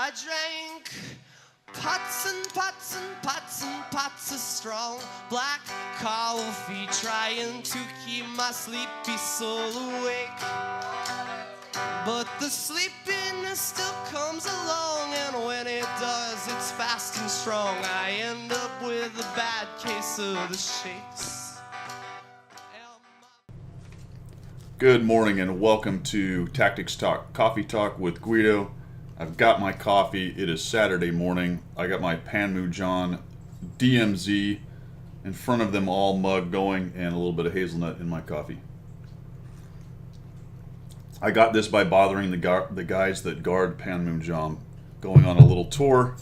I drank pots and pots and pots and pots of strong black coffee, trying to keep my sleepy soul awake. But the sleepiness still comes along, and when it does, it's fast and strong. I end up with a bad case of the shakes. Good morning and welcome to Tactics Talk, Coffee Talk with Guido. I've got my coffee. It is Saturday morning. I got my Panmure-Gyon DMZ in front of them all mug going, and a little bit of hazelnut in my coffee. I got this by bothering the guys that guard Panmure-Gyon, going on a little tour.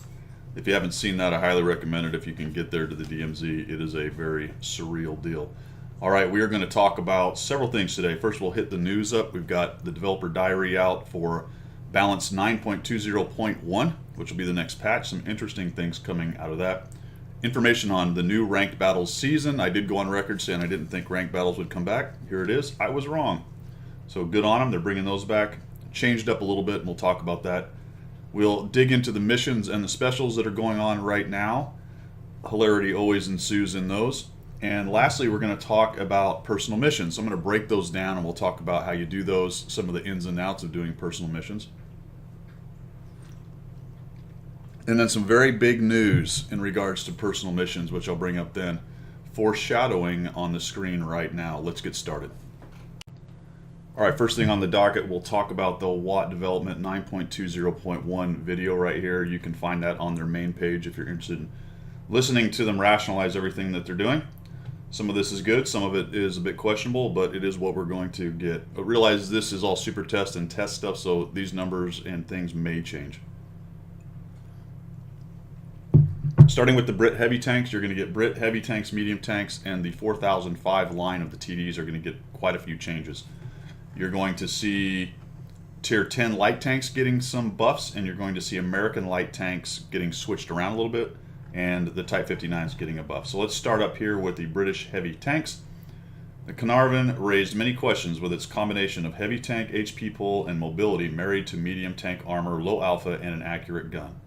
If you haven't seen that, I highly recommend it if you can get there to the DMZ. It is a very surreal deal. All right, we are going to talk about several things today. First, we'll hit the news up. We've got the developer diary out for Balance 9.20.1, which will be the next patch. Some interesting things coming out of that. Information on the new Ranked Battles season. I did go on record saying I didn't think Ranked Battles would come back. Here it is. I was wrong. So good on them. They're bringing those back. Changed up a little bit, and we'll talk about that. We'll dig into the missions and the specials that are going on right now. Hilarity always ensues in those. And lastly, we're going to talk about personal missions. So I'm going to break those down, and we'll talk about how you do those, some of the ins and outs of doing personal missions. And then some very big news in regards to personal missions, which I'll bring up then. Foreshadowing on the screen right now. Let's get started. All right, first thing on the docket, we'll talk about the WAT Development 9.20.1 video right here. You can find that on their main page if you're interested in listening to them rationalize everything that they're doing. Some of this is good, some of it is a bit questionable, but it is what we're going to get. But realize this is all super test and test stuff, so these numbers and things may change. Starting with the Brit heavy tanks, you're going to get Brit heavy tanks, medium tanks, and the 4005 line of the TDs are going to get quite a few changes. You're going to see Tier 10 light tanks getting some buffs, and you're going to see American light tanks getting switched around a little bit, and the Type 59s getting a buff. So let's start up here with the British heavy tanks. The Caernarvon raised many questions with its combination of heavy tank, HP pull, and mobility married to medium tank armor, low alpha, and an accurate gun.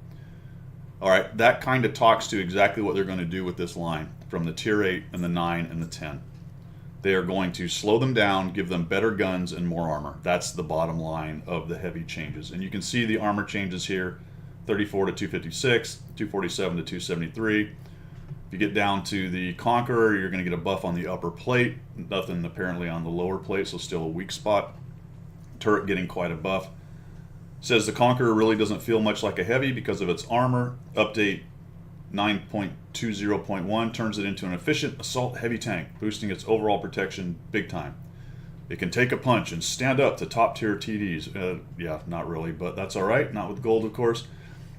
Alright, that kind of talks to exactly what they're going to do with this line from the Tier 8 and the 9 and the 10. They are going to slow them down, give them better guns and more armor. That's the bottom line of the heavy changes. And you can see the armor changes here. 34 to 256, 247 to 273. If you get down to the Conqueror, you're going to get a buff on the upper plate. Nothing apparently on the lower plate, so still a weak spot. Turret getting quite a buff. Says the Conqueror really doesn't feel much like a heavy because of its armor. Update 9.20.1 turns it into an efficient assault heavy tank, boosting its overall protection big time. It can take a punch and stand up to top tier TDs. Yeah, not really, but that's all right. Not with gold, of course.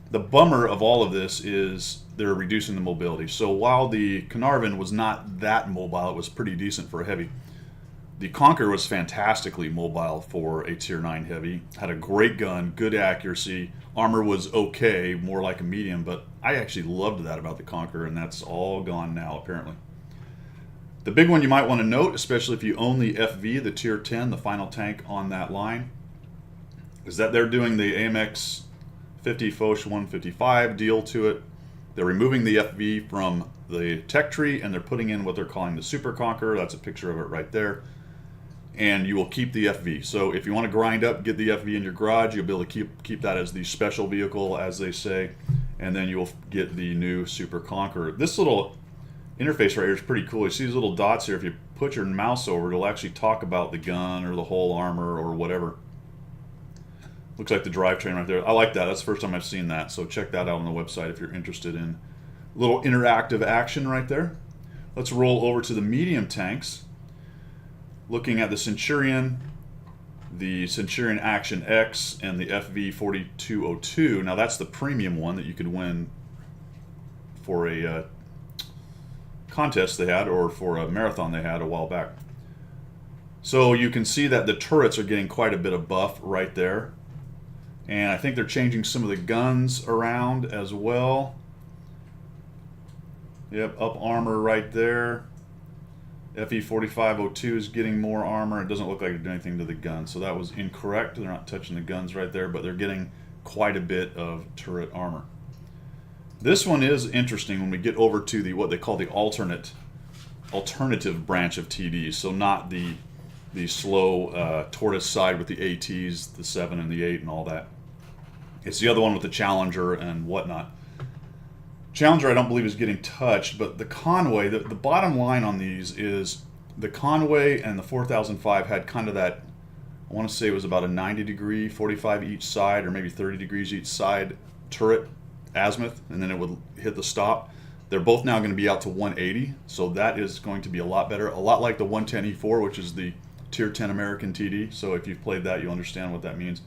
The bummer of all of this is they're reducing the mobility. So while the Caernarvon was not that mobile, it was pretty decent for a heavy. The Conqueror was fantastically mobile for a Tier 9 heavy. Had a great gun, good accuracy. Armor was okay, more like a medium, but I actually loved that about the Conqueror, and that's all gone now, apparently. The big one you might want to note, especially if you own the FV, the Tier 10, the final tank on that line, is that they're doing the AMX 50 Foch 155 deal to it. They're removing the FV from the tech tree, and they're putting in what they're calling the Super Conqueror. That's a picture of it right there. And you will keep the FV. So if you want to grind up, get the FV in your garage, you'll be able to keep that as the special vehicle, as they say, and then you'll get the new Super Conqueror. This little interface right here is pretty cool. You see these little dots here. If you put your mouse over it, it'll actually talk about the gun or the whole armor or whatever. Looks like the drivetrain right there. I like that. That's the first time I've seen that. So check that out on the website if you're interested in a little interactive action right there. Let's roll over to the medium tanks. Looking at the Centurion Action X, and the FV 4202. Now that's the premium one that you could win for a contest they had, or for a marathon they had a while back. So you can see that the turrets are getting quite a bit of buff right there. And I think they're changing some of the guns around as well. Yep, up armor right there. FE 4502 is getting more armor. It doesn't look like they're doing anything to the gun, so that was incorrect. They're not touching the guns right there, but they're getting quite a bit of turret armor. This one is interesting when we get over to the what they call the alternative branch of TDs. So not the slow tortoise side with the ATs, the 7 and the 8 and all that. It's the other one with the Challenger and whatnot. Challenger I don't believe is getting touched, but the Conway, the bottom line on these is the Conway and the 4005 had kind of that, I want to say it was about a 90 degree, 45 each side, or maybe 30 degrees each side turret azimuth, and then it would hit the stop. They're both now going to be out to 180, so that is going to be a lot better. A lot like the 110E4, which is the Tier 10 American TD. So if you've played that, you'll understand what that means.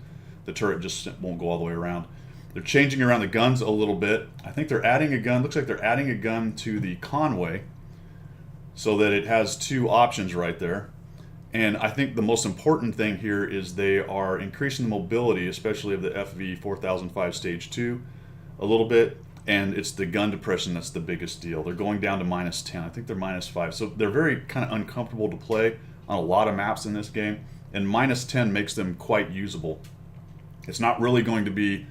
The turret just won't go all the way around. They're changing around the guns a little bit. I think they're adding a gun. Looks like they're adding a gun to the Conway so that it has two options right there. And I think the most important thing here is they are increasing the mobility, especially of the FV 4005 Stage 2, a little bit. And it's the gun depression that's the biggest deal. They're going down to -10. I think they're -5. So they're very kind of uncomfortable to play on a lot of maps in this game. And -10 makes them quite usable. It's not really going to be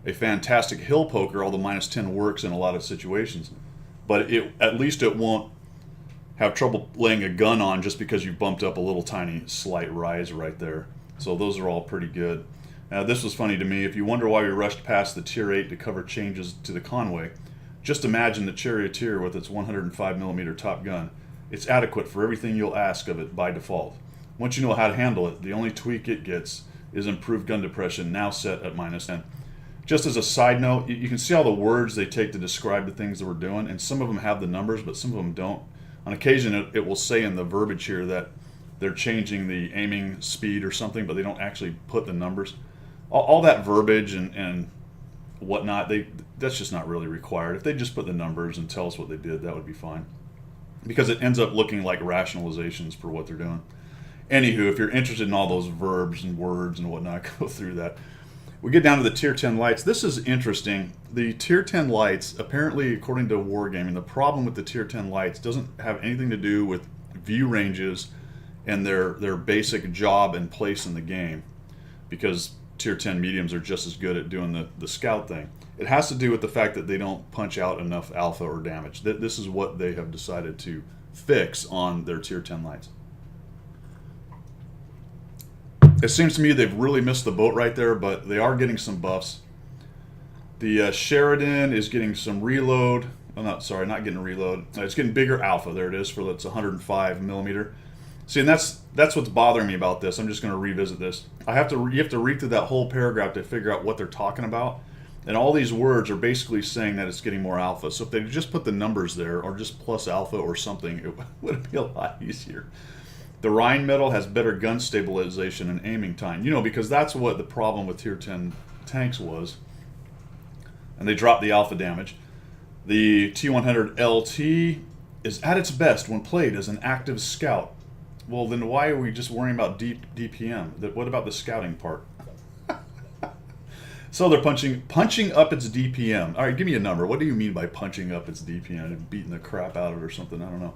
a fantastic hill poker, although -10 works in a lot of situations. But at least it won't have trouble laying a gun on just because you bumped up a little tiny slight rise right there. So those are all pretty good. Now this was funny to me. If you wonder why we rushed past the Tier 8 to cover changes to the Conway, just imagine the Charioteer with its 105mm Top Gun. It's adequate for everything you'll ask of it by default. Once you know how to handle it, the only tweak it gets is improved gun depression, now set at -10. Just as a side note, you can see all the words they take to describe the things that we're doing, and some of them have the numbers, but some of them don't. On occasion, it will say in the verbiage here that they're changing the aiming speed or something, but they don't actually put the numbers. All that verbiage and whatnot, that's just not really required. If they just put the numbers and tell us what they did, that would be fine. Because it ends up looking like rationalizations for what they're doing. Anywho, if you're interested in all those verbs and words and whatnot, go through that. We get down to the Tier 10 lights. This is interesting. The Tier 10 lights, apparently, according to Wargaming, the problem with the Tier 10 lights doesn't have anything to do with view ranges and their basic job and place in the game, because Tier 10 mediums are just as good at doing the scout thing. It has to do with the fact that they don't punch out enough alpha or damage. This is what they have decided to fix on their Tier 10 lights. It seems to me they've really missed the boat right there, but they are getting some buffs. The Sheridan is getting some reload. Oh, not getting reload. It's getting bigger alpha. There it is for its 105mm. See, and that's what's bothering me about this. I'm just going to revisit this. You have to read through that whole paragraph to figure out what they're talking about. And all these words are basically saying that it's getting more alpha. So if they just put the numbers there, or just plus alpha or something, it would be a lot easier. The Rheinmetall has better gun stabilization and aiming time. Because that's what the problem with Tier 10 tanks was. And they dropped the alpha damage. The T100 LT is at its best when played as an active scout. Well, then why are we just worrying about DPM? What about the scouting part? So they're punching up its DPM. All right, give me a number. What do you mean by punching up its DPM and beating the crap out of it or something? I don't know.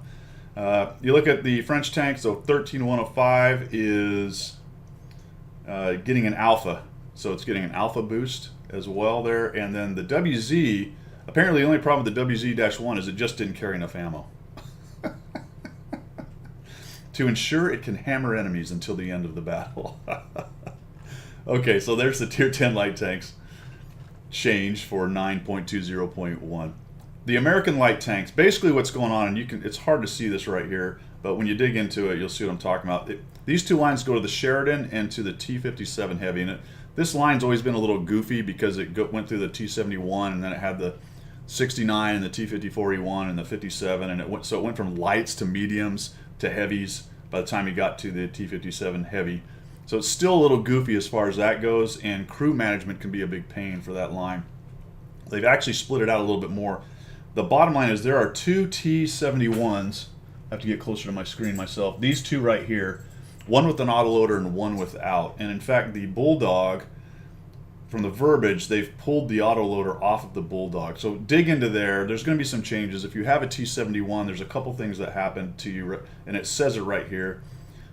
You look at the French tank, so 13105 is getting an alpha. So it's getting an alpha boost as well there. And then the WZ, apparently the only problem with the WZ-1 is it just didn't carry enough ammo. To ensure it can hammer enemies until the end of the battle. Okay, so there's the Tier 10 light tanks change for 9.20.1. The American light tanks, basically what's going on, and it's hard to see this right here, but when you dig into it, you'll see what I'm talking about. These two lines go to the Sheridan and to the T57 Heavy, and this line's always been a little goofy because it went through the T71, and then it had the 69 and the T54E1 and the 57, and it went from lights to mediums to heavies by the time you got to the T57 Heavy. So it's still a little goofy as far as that goes, and crew management can be a big pain for that line. They've actually split it out a little bit more. The bottom line is there are two T71s. I have to get closer to my screen myself. These two right here, one with an autoloader and one without. And in fact, the Bulldog, from the verbiage, they've pulled the autoloader off of the Bulldog. So dig into there. There's going to be some changes. If you have a T71, there's a couple things that happen to you, and it says it right here.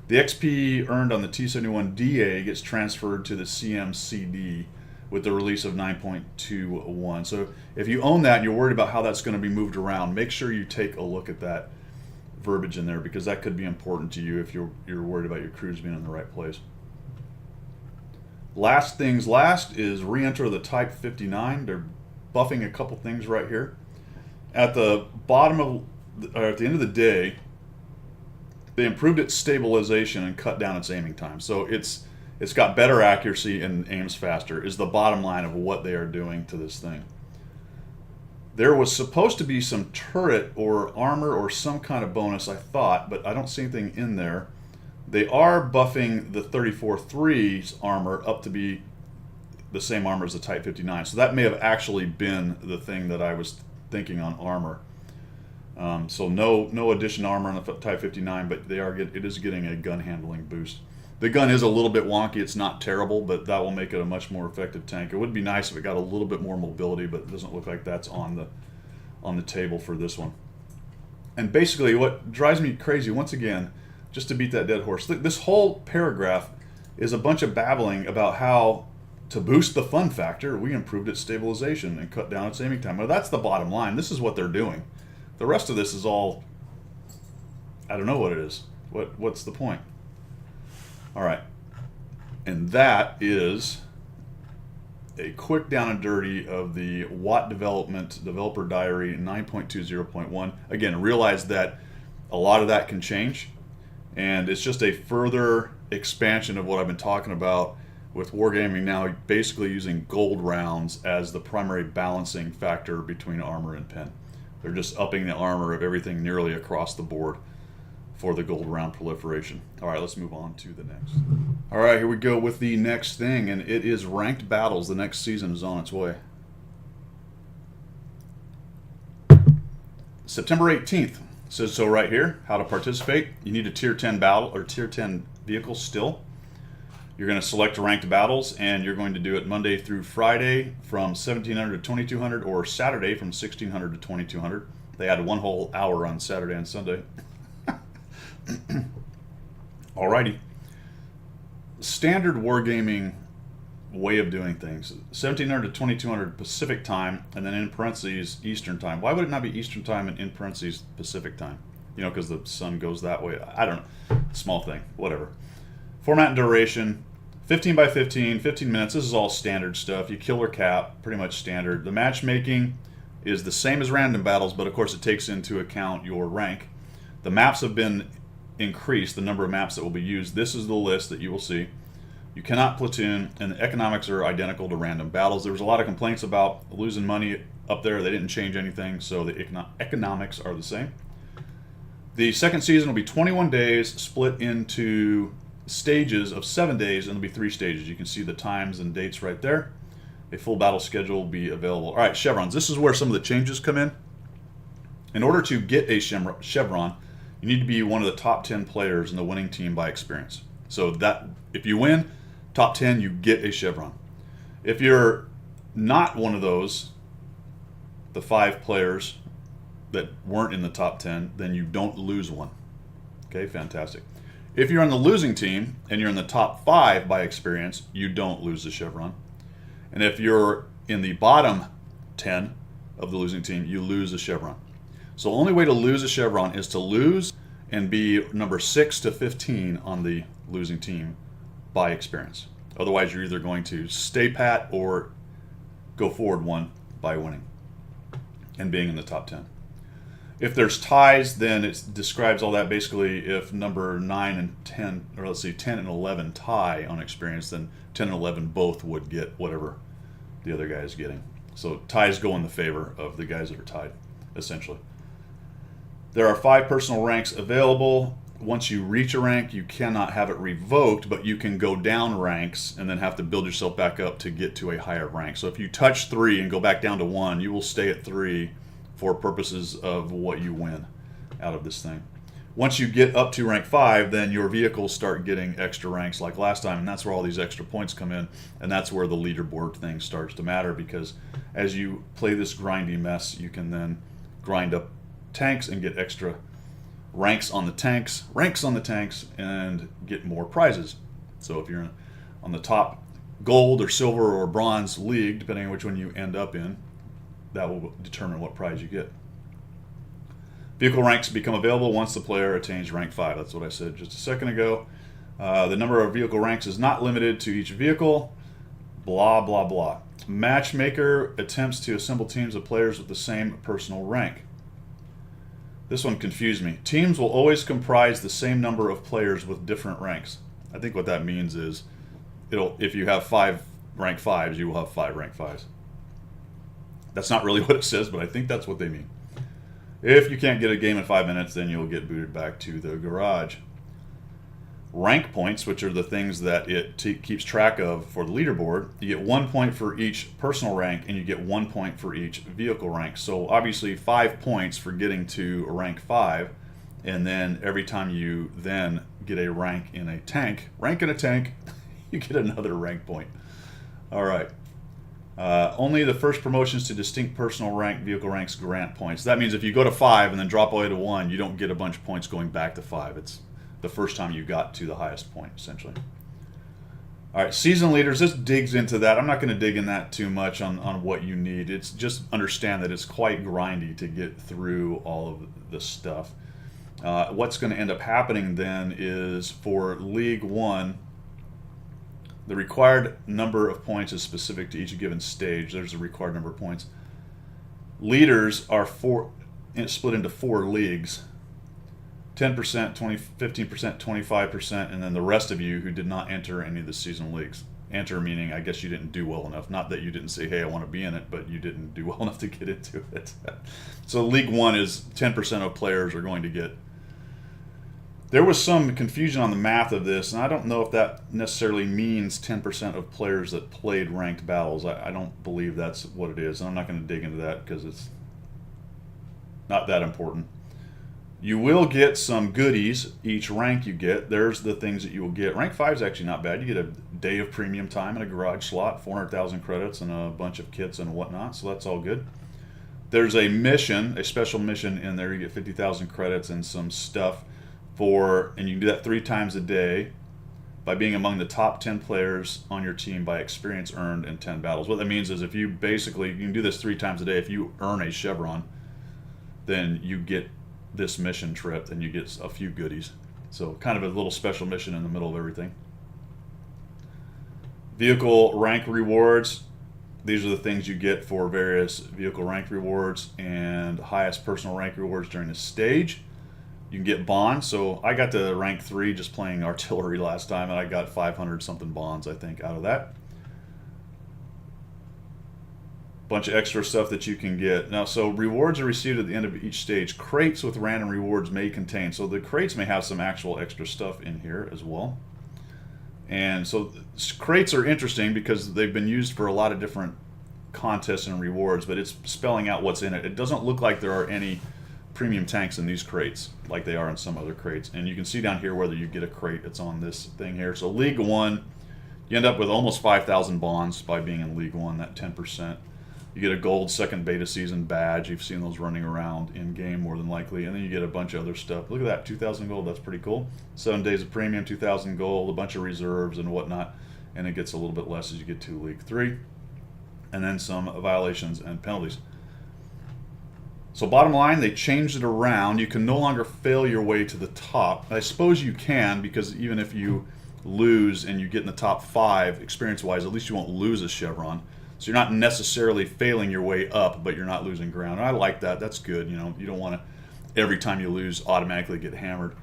The XP earned on the T71DA gets transferred to the CMCD, with the release of 9.21. So if you own that and you're worried about how that's going to be moved around, make sure you take a look at that verbiage in there, because that could be important to you if you're worried about your crews being in the right place. Last things last is re-enter the Type 59. They're buffing a couple things right here. At the bottom of, or at the end of the day, they improved its stabilization and cut down its aiming time. So it's got better accuracy and aims faster, is the bottom line of what they are doing to this thing. There was supposed to be some turret or armor or some kind of bonus, I thought, but I don't see anything in there. They are buffing the 34-3's armor up to be the same armor as the Type 59. So that may have actually been the thing that I was thinking on armor. So no additional armor on the Type 59, but it is getting a gun handling boost. The gun is a little bit wonky. It's not terrible, but that will make it a much more effective tank. It would be nice if it got a little bit more mobility, but it doesn't look like that's on the table for this one. And basically what drives me crazy, once again, just to beat that dead horse, this whole paragraph is a bunch of babbling about how, to boost the fun factor, we improved its stabilization and cut down its aiming time. Well, that's the bottom line. This is what they're doing. The rest of this is all, I don't know what it is. What's the point? All right. And that is a quick down and dirty of the Watt Development Developer Diary 9.20.1. Again, realize that a lot of that can change, and it's just a further expansion of what I've been talking about with Wargaming now basically using gold rounds as the primary balancing factor between armor and pen. They're just upping the armor of everything nearly across the board for the gold round proliferation. All right, let's move on to the next. All right, here we go with the next thing, and it is ranked battles. The next season is on its way. September 18th says so right here. How to participate. You need a tier 10 battle or tier 10 vehicle still. You're going to select ranked battles, and you're going to do it Monday through Friday from 1700 to 2200, or Saturday from 1600 to 2200. They add 1 whole hour on Saturday and Sunday. Alrighty. Standard wargaming way of doing things. 1700 to 2200 Pacific time, and then in parentheses Eastern time. Why would it not be Eastern time and in parentheses Pacific time? You know, because the sun goes that way. I don't know. Small thing. Whatever. Format and duration. 15 by 15, 15 minutes. This is all standard stuff. You kill or cap, pretty much standard. The matchmaking is the same as random battles, but of course it takes into account your rank. The maps have been increased, the number of maps that will be used. This is the list that you will see. You cannot platoon, and the economics are identical to random battles. There was a lot of complaints about losing money up there. They didn't change anything, so the economics are the same. The second season will be 21 days, split into stages of 7 days, and there'll be 3 stages. You can see the times and dates right there. A full battle schedule will be available. All right, chevrons. This is where some of the changes come in. In order to get a chevron, you need to be one of the top 10 players in the winning team by experience. So that if you win, top 10, you get a chevron. If you're not one of those, the 5 players that weren't in the top 10, then you don't lose one. Okay, fantastic. If you're on the losing team and you're in the top 5 by experience, you don't lose the chevron. And if you're in the bottom 10 of the losing team, you lose a chevron. So the only way to lose a chevron is to lose and be number 6 to 15 on the losing team by experience. Otherwise, you're either going to stay pat or go forward 1 by winning and being in the top 10. If there's ties, then it describes all that. Basically, if number 9 and 10, or let's see, 10 and 11 tie on experience, then 10 and 11 both would get whatever the other guy is getting. So ties go in the favor of the guys that are tied, essentially. There are 5 personal ranks available. Once you reach a rank, you cannot have it revoked, but you can go down ranks and then have to build yourself back up to get to a higher rank. So if you touch 3 and go back down to 1, you will stay at 3 for purposes of what you win out of this thing. Once you get up to rank 5, then your vehicles start getting extra ranks like last time, and that's where all these extra points come in, and that's where the leaderboard thing starts to matter, because as you play this grindy mess, you can then grind up tanks and get extra ranks on the tanks, and get more prizes. So if you're on the top gold or silver or bronze league, depending on which one you end up in. That will determine what prize you get. Vehicle ranks become available once the player attains rank 5. That's what I said just a second ago. The number of vehicle ranks is not limited to each vehicle. Blah, blah, blah. Matchmaker attempts to assemble teams of players with the same personal rank. This one confused me. Teams will always comprise the same number of players with different ranks. I think what that means is, if you have 5 rank 5s, you will have 5 rank 5s. That's not really what it says, but I think that's what they mean. If you can't get a game in 5 minutes, then you'll get booted back to the garage. Rank points, which are the things that it keeps track of for the leaderboard, you get 1 point for each personal rank, and you get 1 point for each vehicle rank. So obviously 5 points for getting to a rank 5, and then every time you then get a rank in a tank, you get another rank point. All right. Only the first promotions to distinct personal rank vehicle ranks grant points. That means if you go to 5 and then drop away to 1, you don't get a bunch of points going back to 5. It's the first time you got to the highest point, essentially. All right, season leaders, this digs into that. I'm not going to dig in that too much on what you need. It's just understand that it's quite grindy to get through all of the stuff. What's going to end up happening then is for League 1, the required number of points is specific to each given stage. There's a required number of points. Leaders are split into 4 leagues. 10%, 15%, 25%, and then the rest of you who did not enter any of the season leagues. Enter meaning, I guess you didn't do well enough. Not that you didn't say, hey, I want to be in it, but you didn't do well enough to get into it. So League 1 is 10% of players are going to get. There was some confusion on the math of this, and I don't know if that necessarily means 10% of players that played ranked battles. I don't believe that's what it is, and I'm not going to dig into that because it's not that important. You will get some goodies each rank you get. There's the things that you will get. Rank 5 is actually not bad. You get a day of premium time and a garage slot, 400,000 credits, and a bunch of kits and whatnot, so that's all good. There's a mission, a special mission in there. You get 50,000 credits and some stuff and you can do that 3 times a day by being among the top 10 players on your team by experience earned in 10 battles. What that means is you can do this 3 times a day. If you earn a chevron, then you get this mission trip and you get a few goodies. So kind of a little special mission in the middle of everything. Vehicle rank rewards. These are the things you get for various vehicle rank rewards and highest personal rank rewards during the stage. You can get bonds. So I got to rank 3 just playing artillery last time, and I got 500 something bonds, I think, out of that. Bunch of extra stuff that you can get. Now, so rewards are received at the end of each stage. Crates with random rewards may contain. So the crates may have some actual extra stuff in here as well. And so crates are interesting because they've been used for a lot of different contests and rewards, but it's spelling out what's in it. It doesn't look like there are any premium tanks in these crates like they are in some other crates. And you can see down here whether you get a crate. It's on this thing here. So League 1, you end up with almost 5,000 bonds by being in League 1, that 10%. You get a gold second beta season badge. You've seen those running around in game more than likely. And then you get a bunch of other stuff. Look at that, 2,000 gold. That's pretty cool. 7 days of premium, 2,000 gold, a bunch of reserves and whatnot. And it gets a little bit less as you get to League 3. And then some violations and penalties. So bottom line, they changed it around. You can no longer fail your way to the top. I suppose you can, because even if you lose and you get in the top 5 experience-wise, at least you won't lose a chevron. So you're not necessarily failing your way up, but you're not losing ground. And I like that. That's good. You know, you don't want to, every time you lose, automatically get hammered.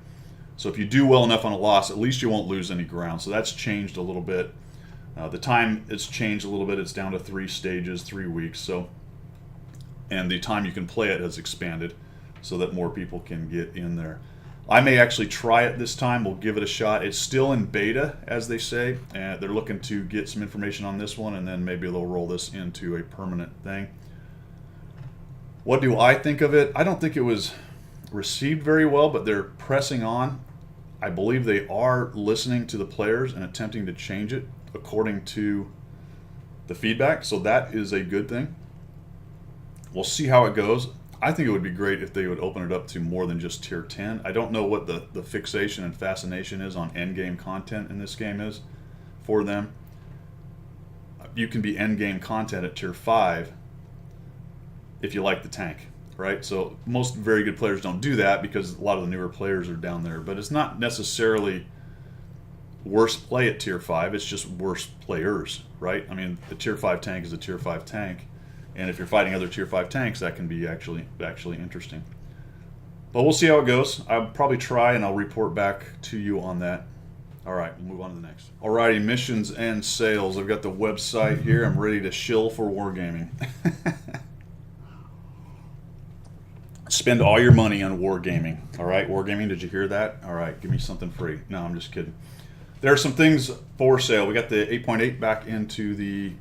So if you do well enough on a loss, at least you won't lose any ground. So that's changed a little bit. The time has changed a little bit. It's down to 3 stages, 3 weeks. So, and the time you can play it has expanded so that more people can get in there. I may actually try it this time. We'll give it a shot. It's still in beta, as they say, and they're looking to get some information on this one, and then maybe they'll roll this into a permanent thing. What do I think of it? I don't think it was received very well, but they're pressing on. I believe they are listening to the players and attempting to change it according to the feedback, so that is a good thing. We'll see how it goes. I think it would be great if they would open it up to more than just tier 10. I don't know what the fixation and fascination is on endgame content in this game is for them. you can be end game content at tier 5 if you like the tank, right? So most very good players don't do that because a lot of the newer players are down there, but it's not necessarily worse play at tier 5, it's just worse players, right? I mean, the tier 5 tank is a tier 5 tank, and if you're fighting other tier 5 tanks, that can be actually interesting. But we'll see how it goes. I'll probably try and I'll report back to you on that. All right, we'll move on to the next. Alrighty, missions and sales. I've got the website here. I'm ready to shill for Wargaming. Spend all your money on Wargaming. All right, Wargaming, did you hear that? All right, give me something free. No, I'm just kidding. There are some things for sale. We got the 8.8 back into the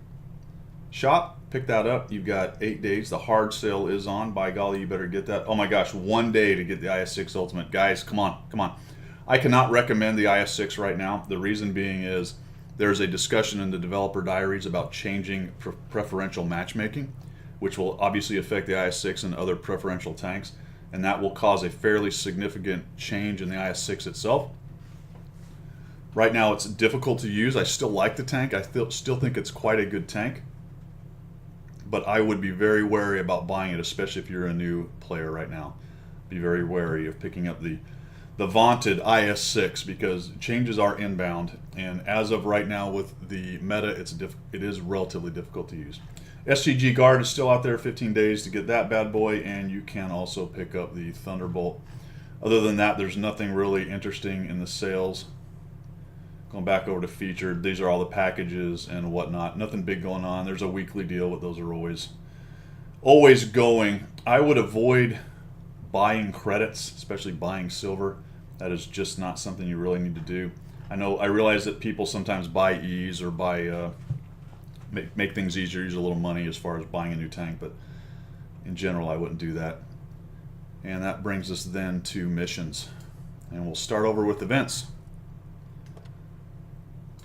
shop. Pick that up. You've got 8 days. The hard sale is on. By golly, you better get that. Oh my gosh, 1 day to get the IS-6 Ultimate. Guys, come on, come on. I cannot recommend the IS-6 right now. The reason being is there's a discussion in the developer diaries about changing preferential matchmaking, which will obviously affect the IS-6 and other preferential tanks, and that will cause a fairly significant change in the IS-6 itself. Right now it's difficult to use. I still like the tank. I still think it's quite a good tank, but I would be very wary about buying it, especially if you're a new player right now. Be very wary of picking up the vaunted IS-6 because changes are inbound, and as of right now with the meta, it is relatively difficult to use. SCG Guard is still out there, 15 days to get that bad boy, and you can also pick up the Thunderbolt. Other than that, there's nothing really interesting in the sales. Going back over to featured, these are all the packages and whatnot. Nothing big going on. There's a weekly deal, but those are always going. I would avoid buying credits, especially buying silver. That is just not something you really need to do. I realize that people sometimes buy E's or buy make things easier, use a little money as far as buying a new tank, but in general I wouldn't do that. And that brings us then to missions, and we'll start over with events.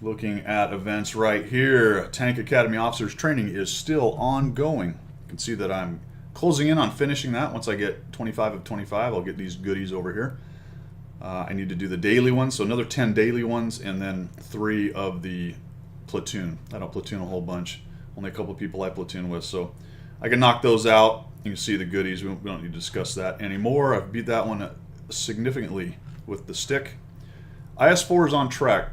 Looking at events right here, Tank Academy Officers Training is still ongoing. You can see that I'm closing in on finishing that. Once I get 25 of 25, I'll get these goodies over here. I need to do the daily ones, so another 10 daily ones, and then 3 of the platoon. I don't platoon a whole bunch. Only a couple of people I platoon with, so I can knock those out. You can see the goodies. We don't need to discuss that anymore. I've beat that one significantly with the stick. IS-4 is on track.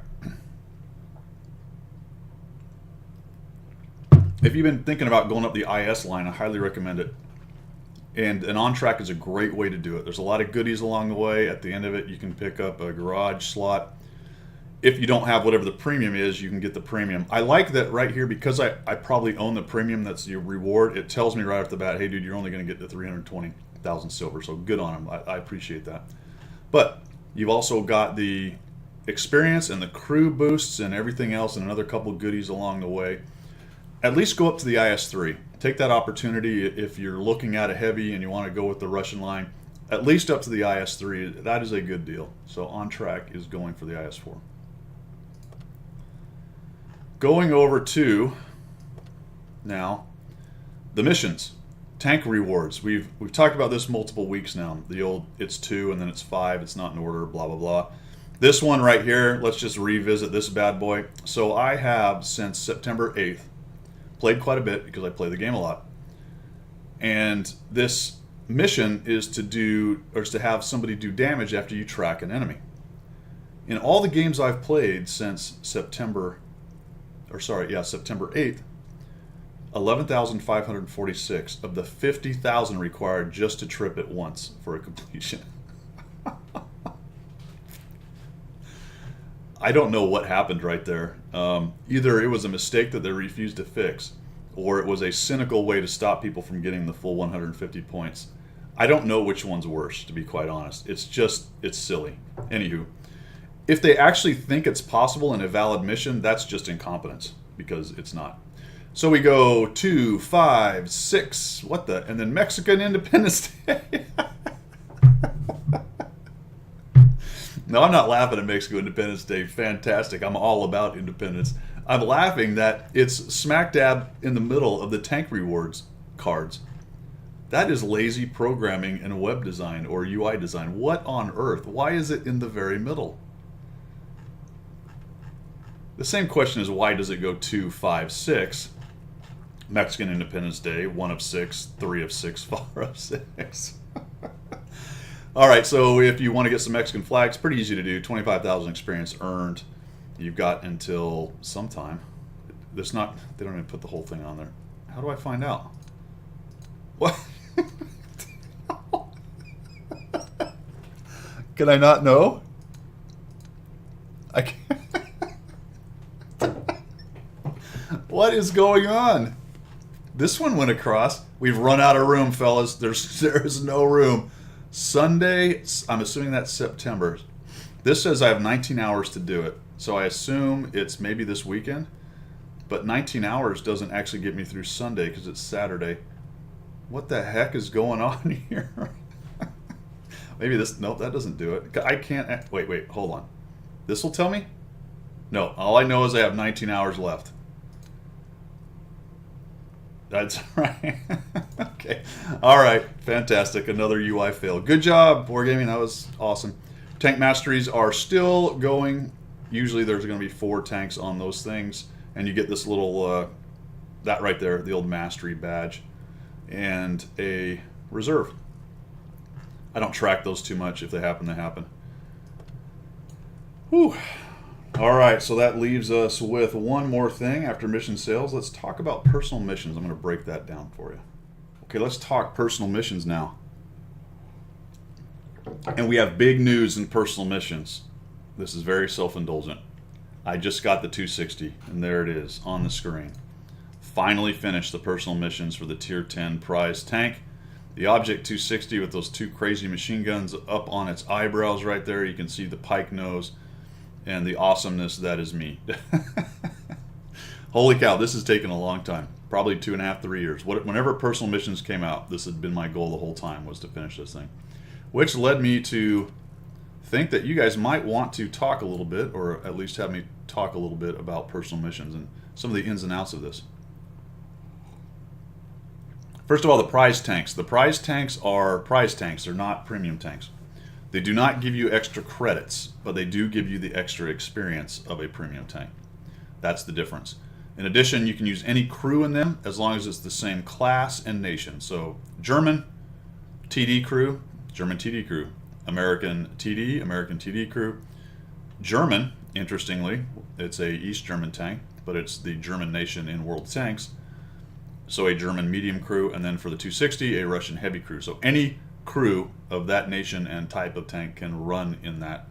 If you've been thinking about going up the IS line, I highly recommend it. And an on-track is a great way to do it. There's a lot of goodies along the way. At the end of it, you can pick up a garage slot. If you don't have whatever the premium is, you can get the premium. I like that right here because I probably own the premium. That's your reward. It tells me right off the bat, hey, dude, you're only going to get the 320,000 silver. So good on them. I appreciate that. But you've also got the experience and the crew boosts and everything else and another couple of goodies along the way. At least go up to the IS-3. Take that opportunity if you're looking at a heavy and you want to go with the Russian line. At least up to the IS-3. That is a good deal. So on track is going for the IS-4. Going over to now the missions, tank rewards. We've talked about this multiple weeks now. The old it's 2 and then it's 5. It's not in order. Blah blah blah. This one right here. Let's just revisit this bad boy. So I have since September 8th. Played quite a bit because I play the game a lot. And this mission is to have somebody do damage after you track an enemy. In all the games I've played since September 8th, 11,546 of the 50,000 required just to trip it once for a completion. I don't know what happened right there. Either it was a mistake that they refused to fix, or it was a cynical way to stop people from getting the full 150 points. I don't know which one's worse, to be quite honest. It's silly. Anywho, if they actually think it's possible in a valid mission, that's just incompetence, because it's not. So we go 2, 5, 6, what the, and then Mexican Independence Day. No, I'm not laughing at Mexico Independence Day. Fantastic. I'm all about independence. I'm laughing that it's smack dab in the middle of the tank rewards cards. That is lazy programming and web design or UI design. What on earth? Why is it in the very middle? The same question is, why does it go 2, 5, 6? Mexican Independence Day, 1 of 6, 3 of 6, 4 of 6. All right, so if you want to get some Mexican flags, pretty easy to do. 25,000 experience earned. You've got until sometime. They don't even put the whole thing on there. How do I find out? What? Can I not know? I can't. What is going on? This one went across. We've run out of room, fellas. There's no room. Sunday, I'm assuming that's September. This says I have 19 hours to do it. So I assume it's maybe this weekend. But 19 hours doesn't actually get me through Sunday because it's Saturday. What the heck is going on here? Maybe this, nope, that doesn't do it. I can't, wait, hold on. This will tell me? No, all I know is I have 19 hours left. That's right. Okay. All right. Fantastic. Another UI fail. Good job, Wargaming. That was awesome. Tank masteries are still going. Usually there's going to be 4 tanks on those things. And you get this little, that right there, the old mastery badge. And a reserve. I don't track those too much if they happen to happen. Whew. All right, so that leaves us with one more thing after mission sales. Let's talk about personal missions. I'm going to break that down for you. Okay, let's talk personal missions now. And we have big news in personal missions. This is very self-indulgent. I just got the 260, and there it is on the screen. Finally finished the personal missions for the Tier 10 prize tank. The Object 260 with those 2 crazy machine guns up on its eyebrows right there. You can see the pike nose. And the awesomeness that is me. Holy cow, this has taken a long time. Probably 2.5, 3 years. Whenever personal missions came out, this had been my goal the whole time, was to finish this thing. Which led me to think that you guys might want to talk a little bit, or at least have me talk a little bit about personal missions and some of the ins and outs of this. First of all, the prize tanks. The prize tanks are prize tanks. They're not premium tanks. They do not give you extra credits, but they do give you the extra experience of a premium tank. That's the difference. In addition, you can use any crew in them as long as it's the same class and nation. So German TD crew, German TD crew. American TD crew. German, interestingly, it's a East German tank, but it's the German nation in World Tanks. So a German medium crew, and then for the 260, a Russian heavy crew. So any crew of that nation and type of tank can run in that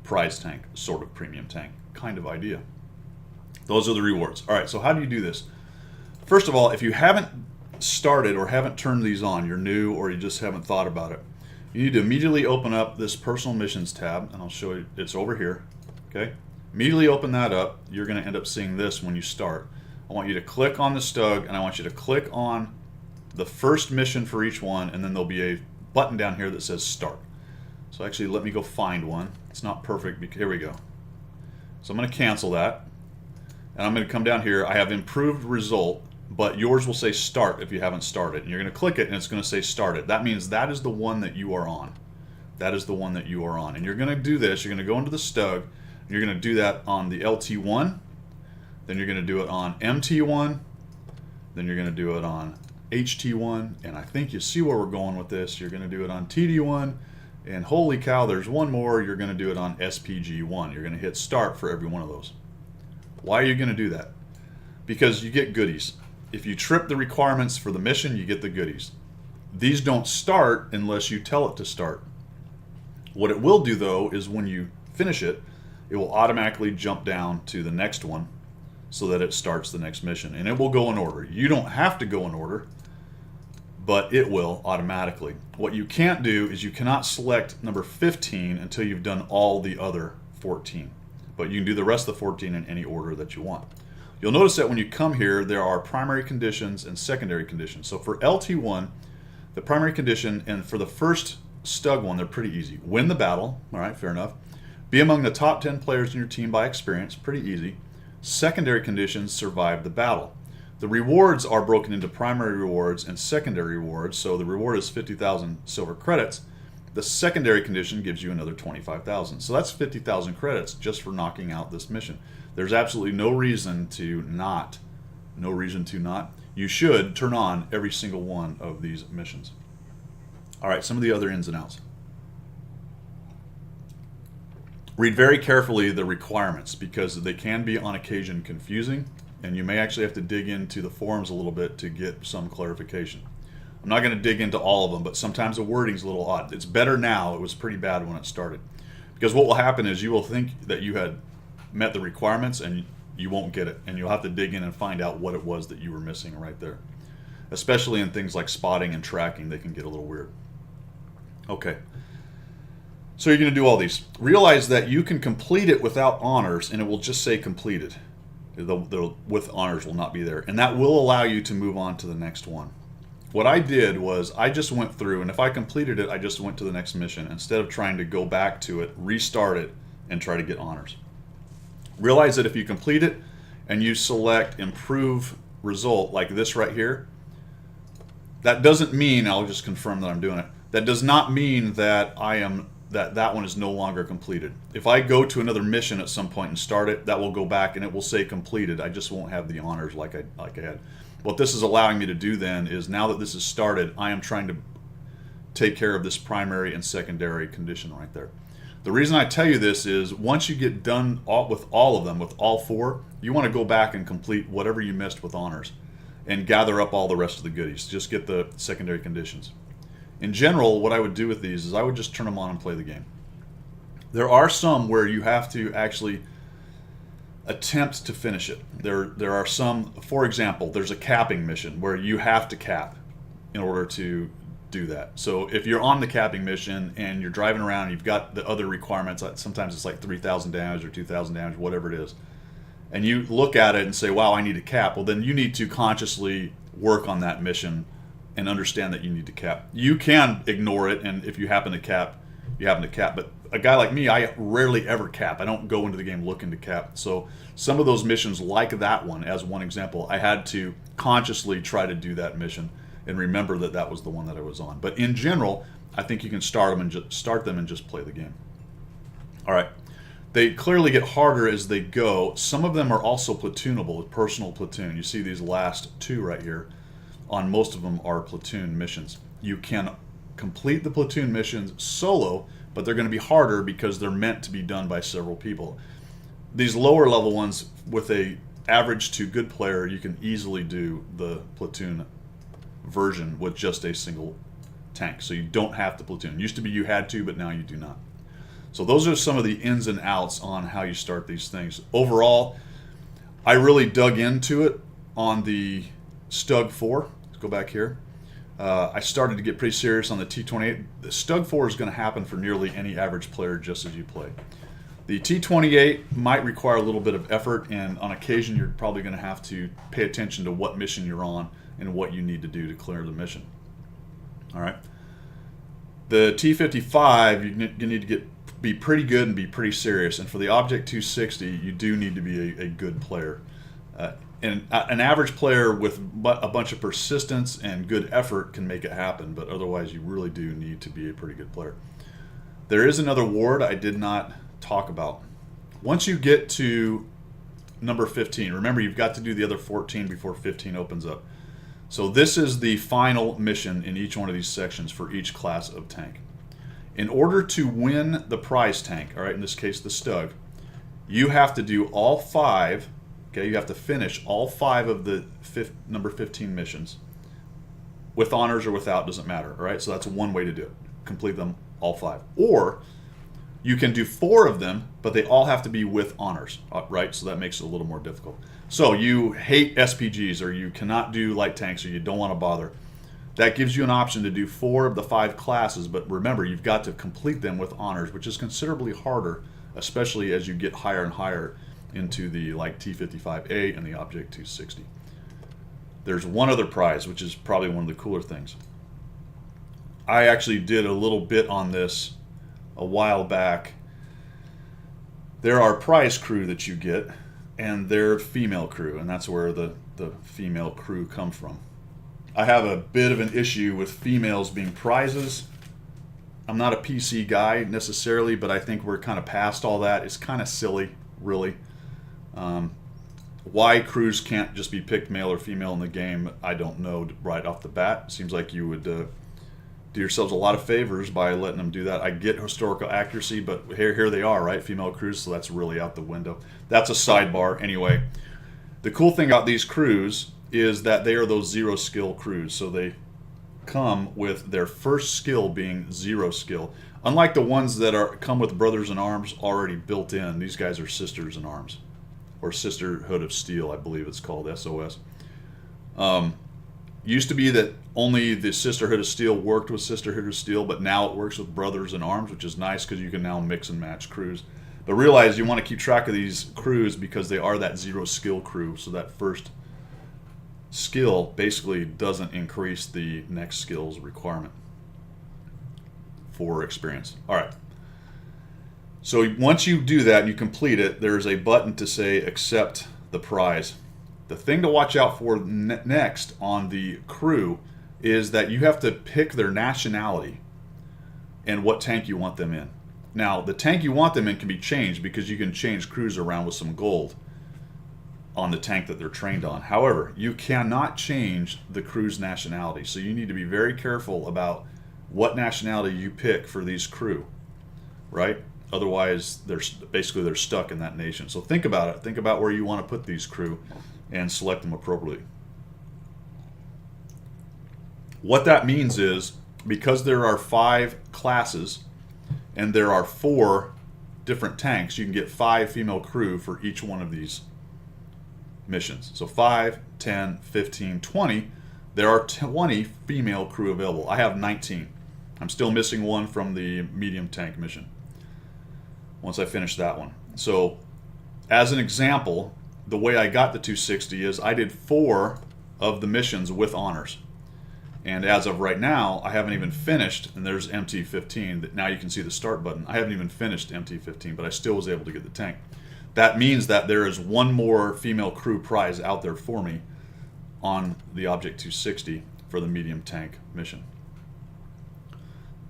prize tank, sort of premium tank kind of idea. Those are the rewards. All right, so how do you do this? First of all, if you haven't started or haven't turned these on, you're new or you just haven't thought about it, you need to immediately open up this personal missions tab, and I'll show you, it's over here, okay? Immediately open that up. You're going to end up seeing this when you start. I want you to click on the Stug, and I want you to click on the first mission for each one, and then there'll be a button down here that says Start. So actually, let me go find one. It's not perfect. Here we go. So I'm going to cancel that, and I'm going to come down here. I have improved result, but yours will say Start if you haven't started. And you're going to click it, and it's going to say Started. That means that is the one that you are on. That is the one that you are on. And you're going to do this. You're going to go into the Stug. And you're going to do that on the LT1. Then you're going to do it on MT1. Then you're going to do it on HT1, and I think you see where we're going with this. You're going to do it on TD1, and holy cow, there's one more. You're going to do it on SPG1. You're going to hit start for every one of those. Why are you going to do that? Because you get goodies. If you trip the requirements for the mission, you get the goodies. These don't start unless you tell it to start. What it will do, though, is when you finish it, it will automatically jump down to the next one so that it starts the next mission. And it will go in order. You don't have to go in order, but it will automatically. What you can't do is you cannot select number 15 until you've done all the other 14. But you can do the rest of the 14 in any order that you want. You'll notice that when you come here, there are primary conditions and secondary conditions. So for LT1, the primary condition, and for the first Stug one, they're pretty easy. Win the battle, all right, fair enough. Be among the top 10 players in your team by experience, pretty easy. Secondary conditions, survive the battle. The rewards are broken into primary rewards and secondary rewards. So the reward is 50,000 silver credits, The secondary condition gives you another 25,000. So that's 50,000 credits just for knocking out this mission. There's absolutely no reason to not. You should turn on every single one of these missions. All right, some of the other ins and outs. Read very carefully the requirements because they can be on occasion confusing, and you may actually have to dig into the forums a little bit to get some clarification. I'm not going to dig into all of them, but sometimes the wording's a little odd. It's better now. It was pretty bad when it started. Because what will happen is you will think that you had met the requirements and you won't get it, and you'll have to dig in and find out what it was that you were missing right there. Especially in things like spotting and tracking, they can get a little weird. Okay. So you're going to do all these. Realize that you can complete it without honors, and it will just say completed. The with honors will not be there. And that will allow you to move on to the next one. What I did was I just went through, and if I completed it, I just went to the next mission instead of trying to go back to it, restart it, and try to get honors. Realize that if you complete it and you select improve result like this right here, that doesn't mean, I'll just confirm that I'm doing it, that does not mean that that one is no longer completed. If I go to another mission at some point and start it, that will go back and it will say completed. I just won't have the honors like I had. What this is allowing me to do then is now that this is started, I am trying to take care of this primary and secondary condition right there. The reason I tell you this is once you get done with all of them, with all four, you want to go back and complete whatever you missed with honors and gather up all the rest of the goodies. Just get the secondary conditions. In general, what I would do with these is I would just turn them on and play the game. There are some where you have to actually attempt to finish it. There are some, for example, there's a capping mission where you have to cap in order to do that. So if you're on the capping mission and you're driving around, you've got the other requirements, sometimes it's like 3,000 damage or 2,000 damage, whatever it is, and you look at it and say, wow, I need a cap. Well, then you need to consciously work on that mission and understand that you need to cap. You can ignore it, and if you happen to cap, you happen to cap. But a guy like me, I rarely ever cap. I don't go into the game looking to cap. So some of those missions, like that one, as one example, I had to consciously try to do that mission and remember that that was the one that I was on. But in general, I think you can start them and just play the game. All right. They clearly get harder as they go. Some of them are also platoonable, personal platoon. You see these last two right here. On most of them are platoon missions. You can complete the platoon missions solo, but they're going to be harder because they're meant to be done by several people. These lower level ones, with a average to good player, you can easily do the platoon version with just a single tank. So you don't have to platoon. Used to be you had to, but now you do not. So those are some of the ins and outs on how you start these things. Overall, I really dug into it on the Stug 4. Let's go back here. I started to get pretty serious on the T28. The Stug 4 is going to happen for nearly any average player just as you play. The T28 might require a little bit of effort, and on occasion you're probably going to have to pay attention to what mission you're on and what you need to do to clear the mission. All right. The T55, you need to be pretty good and be pretty serious. And for the Object 260, you do need to be a good player. And an average player with a bunch of persistence and good effort can make it happen, but otherwise you really do need to be a pretty good player. There is another ward I did not talk about. Once you get to number 15, remember you've got to do the other 14 before 15 opens up. So this is the final mission in each one of these sections for each class of tank. In order to win the prize tank, all right, in this case the Stug, you have to do all 5. Okay, you have to finish all 5 of the number 15 missions with honors or without, doesn't matter. All right, so that's one way to do it. Complete them all 5. Or you can do 4 of them, but they all have to be with honors, right? So that makes it a little more difficult. So you hate SPGs, or you cannot do light tanks, or you don't want to bother. That gives you an option to do 4 of the 5 classes, but remember, you've got to complete them with honors, which is considerably harder, especially as you get higher and higher into the like T55A and the Object 260. There's one other prize, which is probably one of the cooler things. I actually did a little bit on this a while back. There are prize crew that you get, and they're female crew, and that's where the female crew come from. I have a bit of an issue with females being prizes. I'm not a PC guy necessarily, but I think we're kind of past all that. It's kind of silly, really. Why crews can't just be picked male or female in the game, I don't know right off the bat. It seems like you would do yourselves a lot of favors by letting them do that. I get historical accuracy, but here they are, right? Female crews, so that's really out the window. That's a sidebar. Anyway, the cool thing about these crews is that they are those 0 skill crews. So they come with their first skill being 0 skill. Unlike the ones that come with Brothers in Arms already built in, these guys are Sisters in Arms. Or Sisterhood of Steel, I believe it's called, SOS. Used to be that only the Sisterhood of Steel worked with Sisterhood of Steel, but now it works with Brothers in Arms, which is nice because you can now mix and match crews. But realize you want to keep track of these crews because they are that 0 skill crew, so that first skill basically doesn't increase the next skill's requirement for experience. All right. So once you do that and you complete it, there's a button to say accept the prize. The thing to watch out for next on the crew is that you have to pick their nationality and what tank you want them in. Now, the tank you want them in can be changed because you can change crews around with some gold on the tank that they're trained on. However, you cannot change the crew's nationality. So you need to be very careful about what nationality you pick for these crew, right? Otherwise, they're stuck in that nation. So think about it. Think about where you want to put these crew and select them appropriately. What that means is, because there are 5 classes and there are 4 different tanks, you can get 5 female crew for each one of these missions. So 5, 10, 15, 20. There are 20 female crew available. I have 19. I'm still missing one from the medium tank mission once I finish that one. So as an example, the way I got the 260 is I did 4 of the missions with honors. And as of right now, I haven't even finished, and there's MT-15. Now you can see the start button. I haven't even finished MT-15, but I still was able to get the tank. That means that there is one more female crew prize out there for me on the Object 260 for the medium tank mission.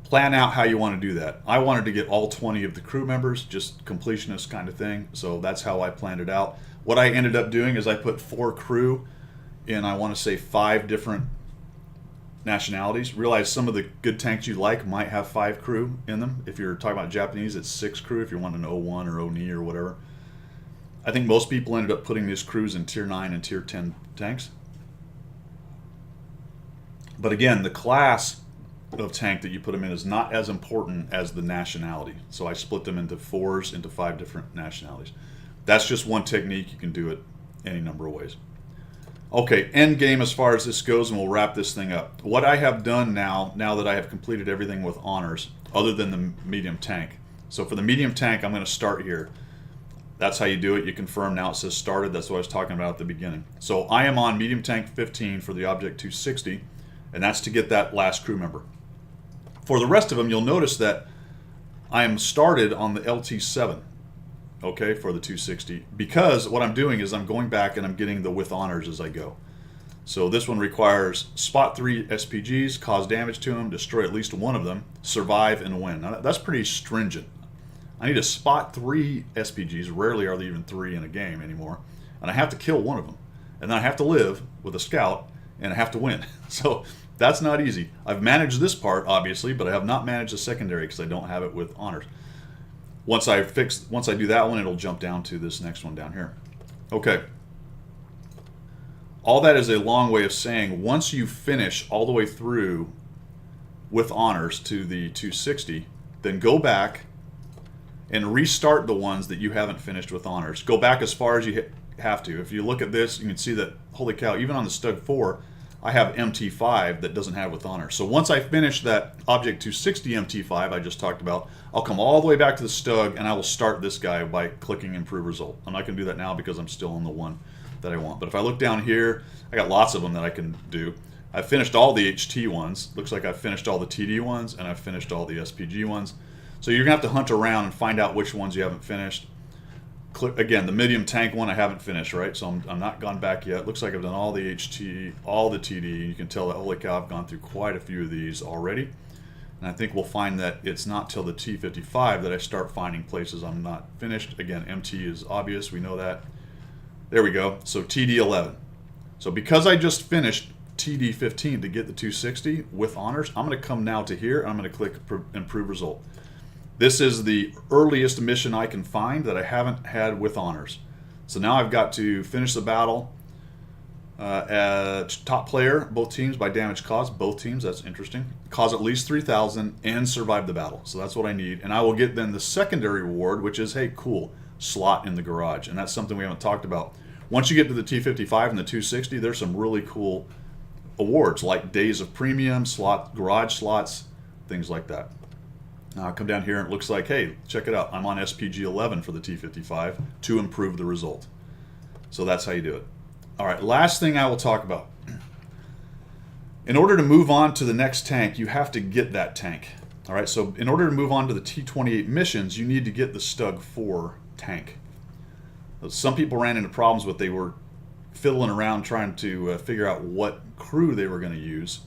Plan out how you want to do that. I wanted to get all 20 of the crew members, just completionist kind of thing, so that's how I planned it out. What I ended up doing is I put 4 crew in, I want to say 5 different nationalities. Realize some of the good tanks you like might have 5 crew in them. If you're talking about Japanese, it's 6 crew if you want an O1 or ONI or whatever. I think most people ended up putting these crews in tier 9 and tier 10 tanks. But again, the class of tank that you put them in is not as important as the nationality. So I split them into 4s into 5 different nationalities. That's just one technique. You can do it any number of ways. Okay, end game as far as this goes, and we'll wrap this thing up. What I have done now that I have completed everything with honors, other than the medium tank. So for the medium tank, I'm going to start here. That's how you do it. You confirm. Now it says started. That's what I was talking about at the beginning. So I am on medium tank 15 for the Object 260, and that's to get that last crew member. For the rest of them, you'll notice that I am started on the LT7, okay, for the 260, because what I'm doing is I'm going back and I'm getting the with honors as I go. So this one requires spot 3 SPGs, cause damage to them, destroy at least one of them, survive, and win. Now that's pretty stringent. I need to spot 3 SPGs, rarely are there even 3 in a game anymore, and I have to kill one of them. And then I have to live with a scout, and I have to win. So that's not easy. I've managed this part, obviously, but I have not managed the secondary because I don't have it with honors. Once I do that one, it'll jump down to this next one down here. Okay. All that is a long way of saying once you finish all the way through with honors to the 260, then go back and restart the ones that you haven't finished with honors. Go back as far as you have to. If you look at this, you can see that, holy cow, even on the Stug 4, I have MT5 that doesn't have with honors. So once I finish that Object 260 MT5 I just talked about, I'll come all the way back to the Stug and I will start this guy by clicking Improve Result. I'm not going to do that now because I'm still on the one that I want. But if I look down here, I got lots of them that I can do. I've finished all the HT ones. Looks like I've finished all the TD ones, and I've finished all the SPG ones. So you're going to have to hunt around and find out which ones you haven't finished. Again, the medium tank one I haven't finished, right? So I'm not gone back yet. Looks like I've done all the HT, all the TD. You can tell that, holy cow, I've gone through quite a few of these already. And I think we'll find that it's not till the T55 that I start finding places I'm not finished. Again, MT is obvious, we know that. There we go. So TD11. So because I just finished TD15 to get the 260 with honors, I'm going to come now to here and I'm going to click improve result. This is the earliest mission I can find that I haven't had with honors. So now I've got to finish the battle at top player, both teams, by damage caused, both teams, that's interesting. Cause at least 3,000 and survive the battle. So that's what I need. And I will get then the secondary reward, which is, hey, cool, slot in the garage. And that's something we haven't talked about. Once you get to the T55 and the 260, there's some really cool awards like days of premium, garage slots, things like that. Now I'll come down here and it looks like, hey, check it out. I'm on SPG 11 for the T55 to improve the result. So that's how you do it. All right, last thing I will talk about. In order to move on to the next tank, you have to get that tank. All right, so in order to move on to the T28 missions, you need to get the Stug 4 tank. Some people ran into problems with they were fiddling around trying to figure out what crew they were going to use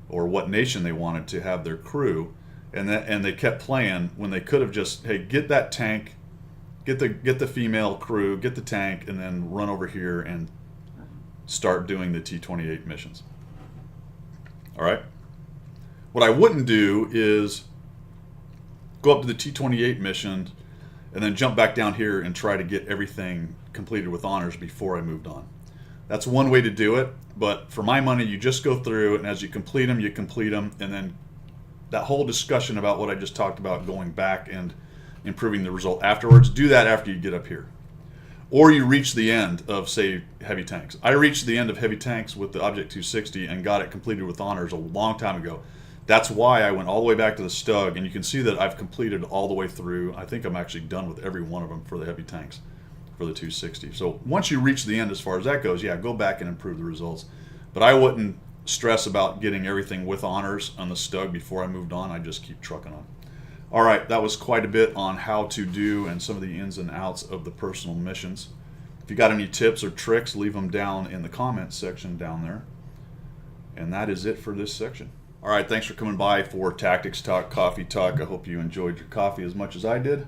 or what nation they wanted to have their crew, and they kept playing when they could have just, hey, get that tank, get the female crew, get the tank, and then run over here and start doing the T28 missions. All right. What I wouldn't do is go up to the T28 mission and then jump back down here and try to get everything completed with honors before I moved on. That's one way to do it, but for my money, you just go through, and as you complete them, and then that whole discussion about what I just talked about, going back and improving the result afterwards, do that after you get up here. Or you reach the end of, say, heavy tanks. I reached the end of heavy tanks with the Object 260 and got it completed with honors a long time ago. That's why I went all the way back to the Stug, and you can see that I've completed all the way through. I think I'm actually done with every one of them for the heavy tanks for the 260. So once you reach the end as far as that goes, yeah, go back and improve the results. But I wouldn't stress about getting everything with honors on the Stug before I moved on. I just keep trucking on. All right, that was quite a bit on how to do and some of the ins and outs of the personal missions. If you got any tips or tricks, leave them down in the comments section down there. And that is it for this section. All right, thanks for coming by for Tactics Talk, Coffee Talk. I hope you enjoyed your coffee as much as I did.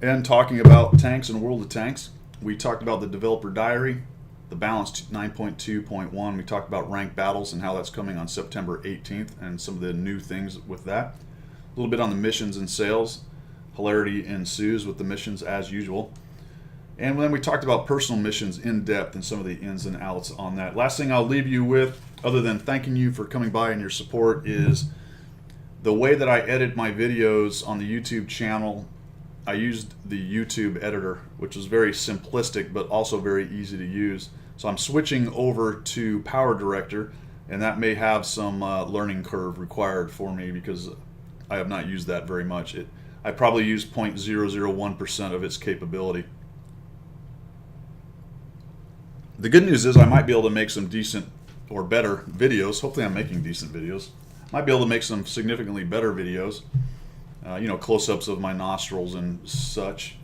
And talking about tanks and World of Tanks, we talked about the developer diary, the balanced 9.2.1. We talked about ranked battles and how that's coming on September 18th and some of the new things with that. A little bit on the missions and sales. Hilarity ensues with the missions as usual. And then we talked about personal missions in depth and some of the ins and outs on that. Last thing I'll leave you with, other than thanking you for coming by and your support, is the way that I edit my videos on the YouTube channel. I used the YouTube editor, which is very simplistic but also very easy to use. So I'm switching over to Power Director, and that may have some learning curve required for me because I have not used that very much. I probably use 0.001% of its capability. The good news is I might be able to make some decent or better videos. Hopefully I'm making decent videos. Might be able to make some significantly better videos. Close-ups of my nostrils and such.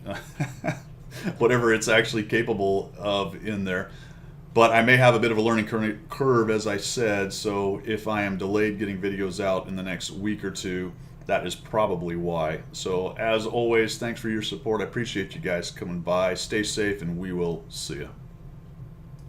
Whatever it's actually capable of in there. But I may have a bit of a learning curve, as I said, so if I am delayed getting videos out in the next week or two, that is probably why. So as always, thanks for your support. I appreciate you guys coming by. Stay safe, and we will see you.